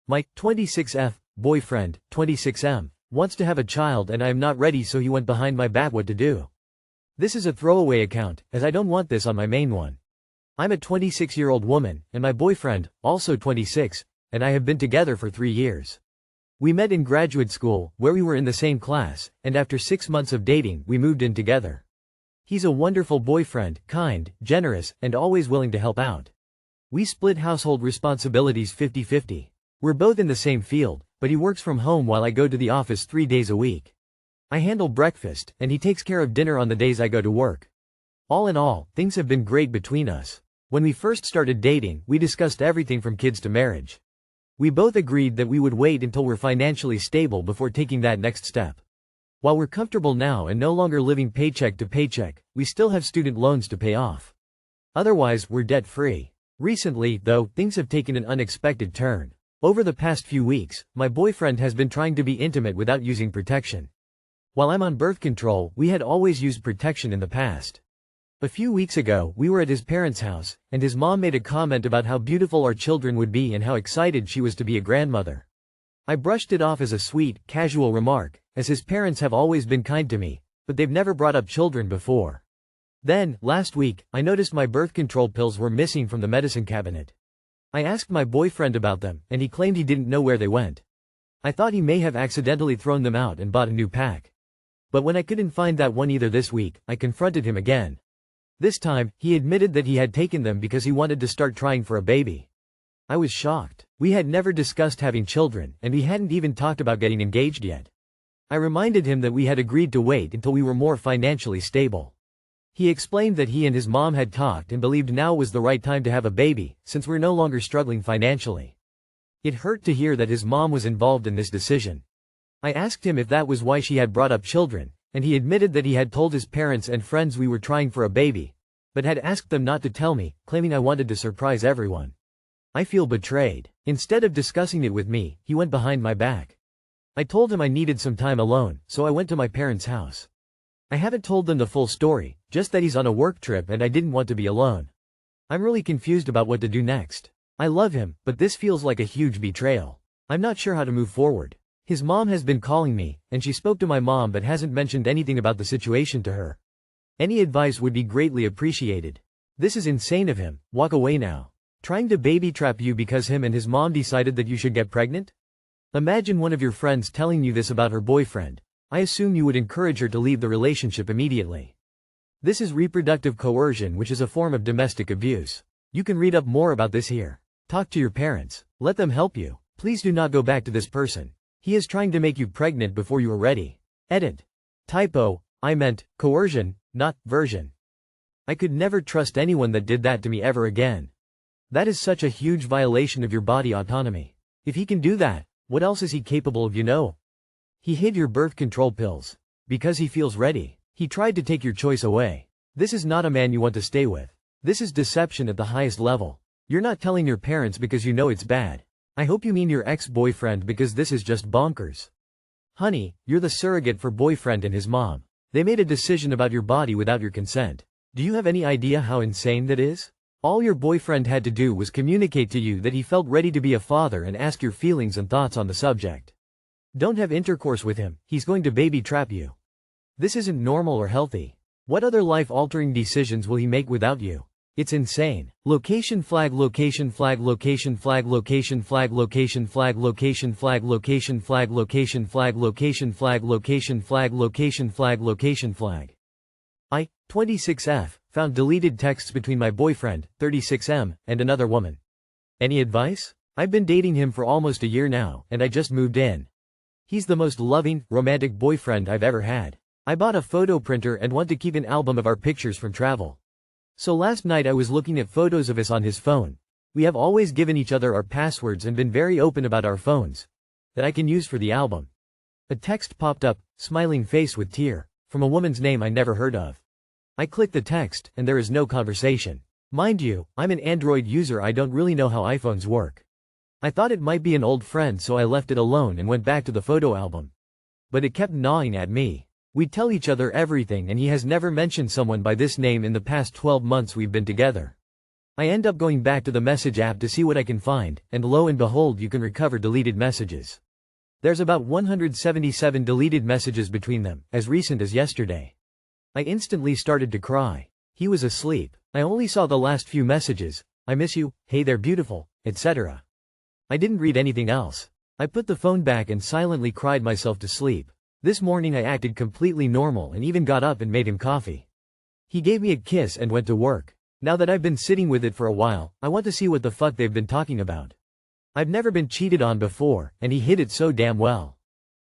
My 26F boyfriend, 26M, wants to have a child and I am not ready, so he went behind my back what to do. This is a throwaway account, as I don't want this on my main one. I'm a 26-year-old woman, and my boyfriend, also 26, and I have been together for 3 years. We met in graduate school, where we were in the same class, and after 6 months of dating, we moved in together. He's a wonderful boyfriend, kind, generous, and always willing to help out. We split household responsibilities 50-50. We're both in the same field, but he works from home while I go to the office 3 days a week. I handle breakfast, and he takes care of dinner on the days I go to work. All in all, things have been great between us. When we first started dating, we discussed everything from kids to marriage. We both agreed that we would wait until we're financially stable before taking that next step. While we're comfortable now and no longer living paycheck to paycheck, we still have student loans to pay off. Otherwise, we're debt-free. Recently, though, things have taken an unexpected turn. Over the past few weeks, my boyfriend has been trying to be intimate without using protection. While I'm on birth control, we had always used protection in the past. A few weeks ago, we were at his parents' house, and his mom made a comment about how beautiful our children would be and how excited she was to be a grandmother. I brushed it off as a sweet, casual remark, as his parents have always been kind to me, but they've never brought up children before. Then, last week, I noticed my birth control pills were missing from the medicine cabinet. I asked my boyfriend about them, and he claimed he didn't know where they went. I thought he may have accidentally thrown them out and bought a new pack. But when I couldn't find that one either this week, I confronted him again. This time, he admitted that he had taken them because he wanted to start trying for a baby. I was shocked. We had never discussed having children, and we hadn't even talked about getting engaged yet. I reminded him that we had agreed to wait until we were more financially stable. He explained that he and his mom had talked and believed now was the right time to have a baby, since we're no longer struggling financially. It hurt to hear that his mom was involved in this decision. I asked him if that was why she had brought up children, and he admitted that he had told his parents and friends we were trying for a baby, but had asked them not to tell me, claiming I wanted to surprise everyone. I feel betrayed. Instead of discussing it with me, he went behind my back. I told him I needed some time alone, so I went to my parents' house. I haven't told them the full story, just that he's on a work trip and I didn't want to be alone. I'm really confused about what to do next. I love him, but this feels like a huge betrayal. I'm not sure how to move forward. His mom has been calling me, and she spoke to my mom but hasn't mentioned anything about the situation to her. Any advice would be greatly appreciated. This is insane of him. Walk away now. Trying to baby trap you because him and his mom decided that you should get pregnant? Imagine one of your friends telling you this about her boyfriend. I assume you would encourage her to leave the relationship immediately. This is reproductive coercion, which is a form of domestic abuse. You can read up more about this here. Talk to your parents. Let them help you. Please do not go back to this person. He is trying to make you pregnant before you are ready. Edit. Typo, I meant coercion, not version. I could never trust anyone that did that to me ever again. That is such a huge violation of your body autonomy. If he can do that, what else is he capable of, you know? He hid your birth control pills. Because he feels ready. He tried to take your choice away. This is not a man you want to stay with. This is deception at the highest level. You're not telling your parents because you know it's bad. I hope you mean your ex-boyfriend, because this is just bonkers. Honey, you're the surrogate for boyfriend and his mom. They made a decision about your body without your consent. Do you have any idea how insane that is? All your boyfriend had to do was communicate to you that he felt ready to be a father and ask your feelings and thoughts on the subject. Don't have intercourse with him, he's going to baby trap you. This isn't normal or healthy. What other life-altering decisions will he make without you? It's insane. Location flag, location flag, location flag, location flag, location flag, location flag, location flag, location flag, location flag, location flag, location flag, location flag. I, 26F, found deleted texts between my boyfriend, 36M, and another woman. Any advice? I've been dating him for almost a year now, and I just moved in. He's the most loving, romantic boyfriend I've ever had. I bought a photo printer and want to keep an album of our pictures from travel. So last night I was looking at photos of us on his phone. We have always given each other our passwords and been very open about our phones that I can use for the album. A text popped up, smiling face with tear, from a woman's name I never heard of. I click the text, and there is no conversation. Mind you, I'm an Android user, I don't really know how iPhones work. I thought it might be an old friend, so I left it alone and went back to the photo album. But it kept gnawing at me. We tell each other everything, and he has never mentioned someone by this name in the past 12 months we've been together. I end up going back to the message app to see what I can find, and lo and behold you can recover deleted messages. There's about 177 deleted messages between them, as recent as yesterday. I instantly started to cry. He was asleep. I only saw the last few messages: I miss you, hey they're beautiful, etc. I didn't read anything else. I put the phone back and silently cried myself to sleep. This morning I acted completely normal and even got up and made him coffee. He gave me a kiss and went to work. Now that I've been sitting with it for a while, I want to see what the fuck they've been talking about. I've never been cheated on before, and he hid it so damn well.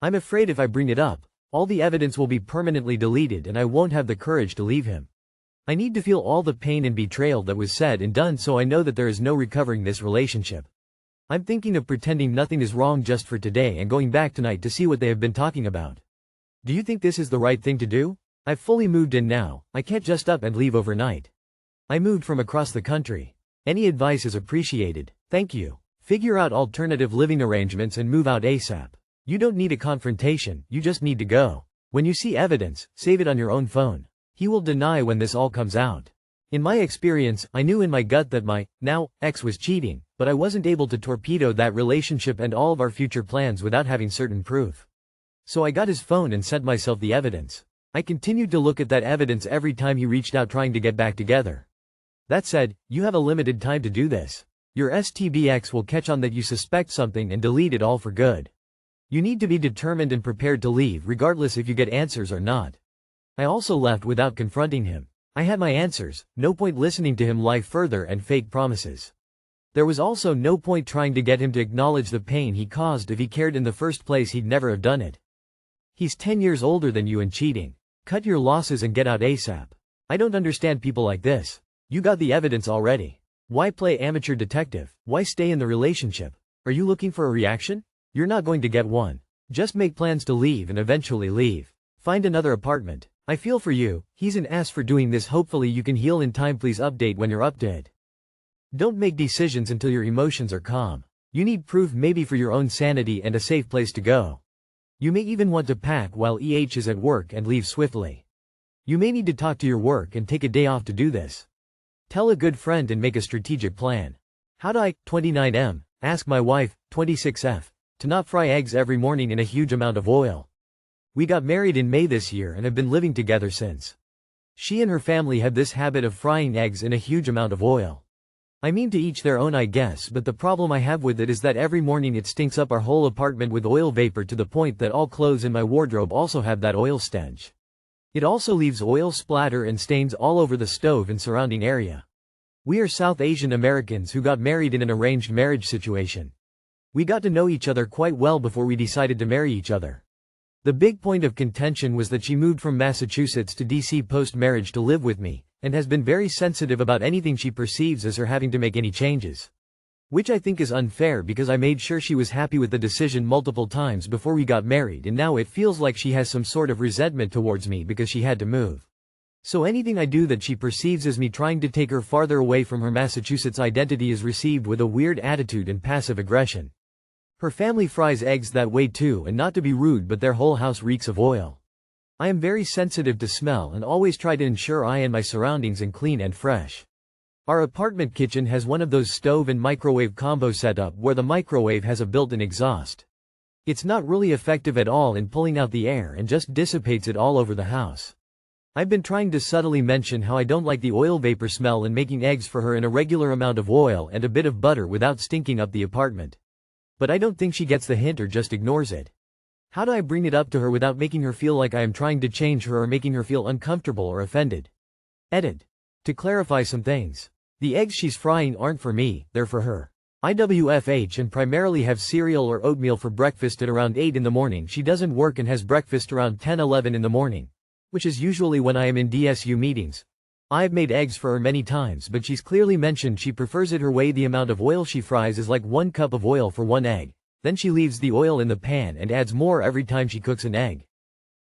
I'm afraid if I bring it up, all the evidence will be permanently deleted and I won't have the courage to leave him. I need to feel all the pain and betrayal that was said and done so I know that there is no recovering this relationship. I'm thinking of pretending nothing is wrong just for today and going back tonight to see what they have been talking about. Do you think this is the right thing to do? I've fully moved in now, I can't just up and leave overnight. I moved from across the country. Any advice is appreciated, thank you. Figure out alternative living arrangements and move out ASAP. You don't need a confrontation, you just need to go. When you see evidence, save it on your own phone. He will deny when this all comes out. In my experience, I knew in my gut that my, now, ex was cheating, but I wasn't able to torpedo that relationship and all of our future plans without having certain proof. So I got his phone and sent myself the evidence. I continued to look at that evidence every time he reached out trying to get back together. That said, you have a limited time to do this. Your STBX will catch on that you suspect something and delete it all for good. You need to be determined and prepared to leave regardless if you get answers or not. I also left without confronting him. I had my answers, no point listening to him lie further and fake promises. There was also no point trying to get him to acknowledge the pain he caused. If he cared in the first place he'd never have done it. He's 10 years older than you and cheating. Cut your losses and get out ASAP. I don't understand people like this. You got the evidence already. Why play amateur detective? Why stay in the relationship? Are you looking for a reaction? You're not going to get one. Just make plans to leave and eventually leave. Find another apartment. I feel for you, he's an ass for doing this. Hopefully you can heal in time. Please update when you're updated. Don't make decisions until your emotions are calm. You need proof, maybe for your own sanity and a safe place to go. You may even want to pack while is at work and leave swiftly. You may need to talk to your work and take a day off to do this. Tell a good friend and make a strategic plan. How'd I, 29M, ask my wife, 26F, to not fry eggs every morning in a huge amount of oil? We got married in May this year and have been living together since. She and her family have this habit of frying eggs in a huge amount of oil. I mean, to each their own I guess, but the problem I have with it is that every morning it stinks up our whole apartment with oil vapor to the point that all clothes in my wardrobe also have that oil stench. It also leaves oil splatter and stains all over the stove and surrounding area. We are South Asian Americans who got married in an arranged marriage situation. We got to know each other quite well before we decided to marry each other. The big point of contention was that she moved from Massachusetts to DC post-marriage to live with me, and has been very sensitive about anything she perceives as her having to make any changes. Which I think is unfair because I made sure she was happy with the decision multiple times before we got married, and now it feels like she has some sort of resentment towards me because she had to move. So anything I do that she perceives as me trying to take her farther away from her Massachusetts identity is received with a weird attitude and passive aggression. Her family fries eggs that way too, and not to be rude but their whole house reeks of oil. I am very sensitive to smell and always try to ensure I and my surroundings are clean and fresh. Our apartment kitchen has one of those stove and microwave combo setup where the microwave has a built-in exhaust. It's not really effective at all in pulling out the air and just dissipates it all over the house. I've been trying to subtly mention how I don't like the oil vapor smell and making eggs for her in a regular amount of oil and a bit of butter without stinking up the apartment. But I don't think she gets the hint or just ignores it. How do I bring it up to her without making her feel like I am trying to change her or making her feel uncomfortable or offended? Edit. To clarify some things. The eggs she's frying aren't for me, they're for her. IWFH and primarily have cereal or oatmeal for breakfast at around 8 in the morning. She doesn't work and has breakfast around 10-11 in the morning, which is usually when I am in DSU meetings. I've made eggs for her many times, but she's clearly mentioned she prefers it her way. The amount of oil she fries is like 1 cup of oil for 1 egg. Then she leaves the oil in the pan and adds more every time she cooks an egg.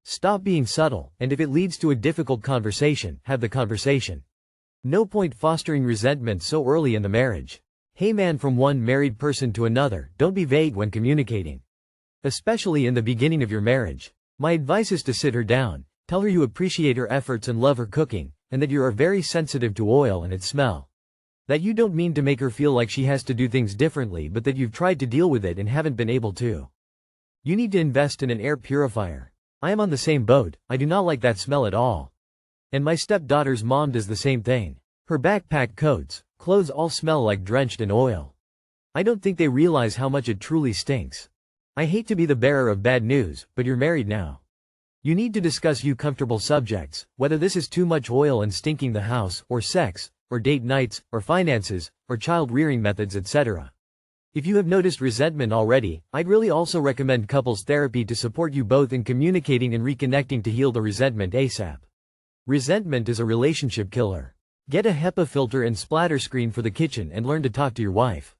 Stop being subtle, and if it leads to a difficult conversation, have the conversation. No point fostering resentment so early in the marriage. Hey man, from one married person to another, don't be vague when communicating. Especially in the beginning of your marriage. My advice is to sit her down, tell her you appreciate her efforts and love her cooking, and that you are very sensitive to oil and its smell. That you don't mean to make her feel like she has to do things differently, but that you've tried to deal with it and haven't been able to. You need to invest in an air purifier. I am on the same boat. I do not like that smell at all. And my stepdaughter's mom does the same thing. Her backpack, coats, clothes all smell like drenched in oil. I don't think they realize how much it truly stinks. I hate to be the bearer of bad news, but you're married now. You need to discuss comfortable subjects, whether this is too much oil and stinking the house, or sex, or date nights, or finances, or child-rearing methods, etc. If you have noticed resentment already, I'd really also recommend couples therapy to support you both in communicating and reconnecting to heal the resentment ASAP. Resentment is a relationship killer. Get a HEPA filter and splatter screen for the kitchen and learn to talk to your wife.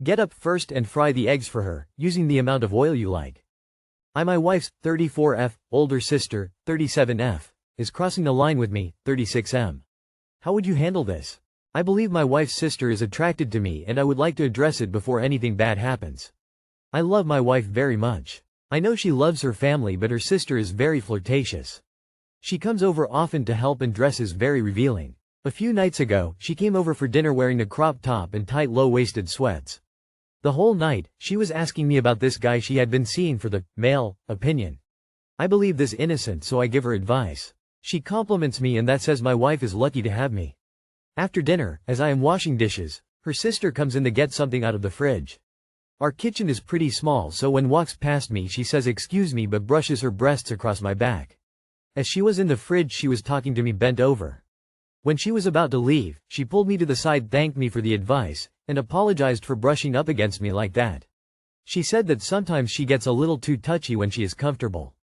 Get up first and fry the eggs for her, using the amount of oil you like. My wife's 34F, older sister, 37F, is crossing the line with me, 36M. How would you handle this? I believe my wife's sister is attracted to me and I would like to address it before anything bad happens. I love my wife very much. I know she loves her family, but her sister is very flirtatious. She comes over often to help and dresses very revealing. A few nights ago, she came over for dinner wearing a crop top and tight low-waisted sweats. The whole night, she was asking me about this guy she had been seeing for the male opinion. I believe this innocent, so I give her advice. She compliments me and that says my wife is lucky to have me. After dinner, as I am washing dishes, her sister comes in to get something out of the fridge. Our kitchen is pretty small, so when walks past me she says excuse me but brushes her breasts across my back. As she was in the fridge she was talking to me bent over. When she was about to leave, she pulled me to the side, thanked me for the advice, and apologized for brushing up against me like that. She said that sometimes she gets a little too touchy when she is comfortable.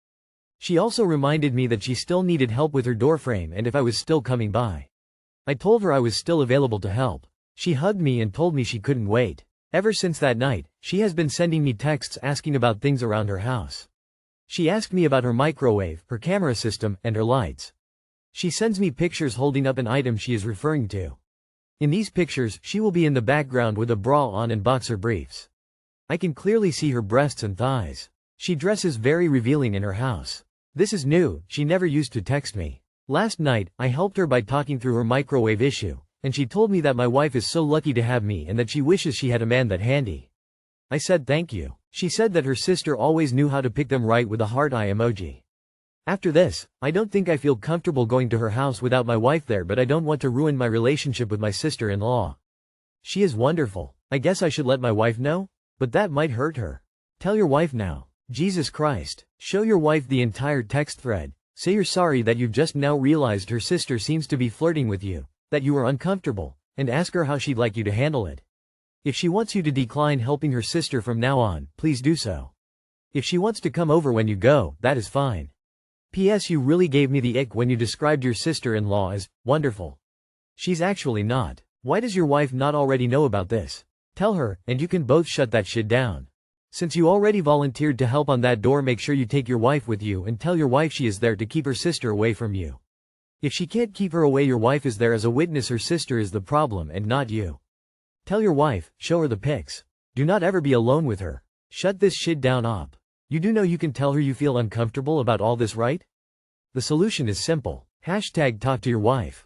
She also reminded me that she still needed help with her door frame and if I was still coming by. I told her I was still available to help. She hugged me and told me she couldn't wait. Ever since that night, she has been sending me texts asking about things around her house. She asked me about her microwave, her camera system, and her lights. She sends me pictures holding up an item she is referring to. In these pictures, she will be in the background with a bra on and boxer briefs. I can clearly see her breasts and thighs. She dresses very revealing in her house. This is new, she never used to text me. Last night, I helped her by talking through her microwave issue, and she told me that my wife is so lucky to have me and that she wishes she had a man that handy. I said thank you. She said that her sister always knew how to pick them right with a heart eye emoji. After this, I don't think I feel comfortable going to her house without my wife there, but I don't want to ruin my relationship with my sister-in-law. She is wonderful. I guess I should let my wife know? But that might hurt her. Tell your wife now. Jesus Christ. Show your wife the entire text thread. Say you're sorry that you've just now realized her sister seems to be flirting with you, that you are uncomfortable, and ask her how she'd like you to handle it. If she wants you to decline helping her sister from now on, please do so. If she wants to come over when you go, that is fine. P.S. You really gave me the ick when you described your sister-in-law as wonderful. She's actually not. Why does your wife not already know about this? Tell her, and you can both shut that shit down. Since you already volunteered to help on that door, make sure you take your wife with you and tell your wife she is there to keep her sister away from you. If she can't keep her away, your wife is there as a witness. Her sister is the problem and not you. Tell your wife, show her the pics. Do not ever be alone with her. Shut this shit down op. You do know you can tell her you feel uncomfortable about all this, right? The solution is simple. #talk to your wife.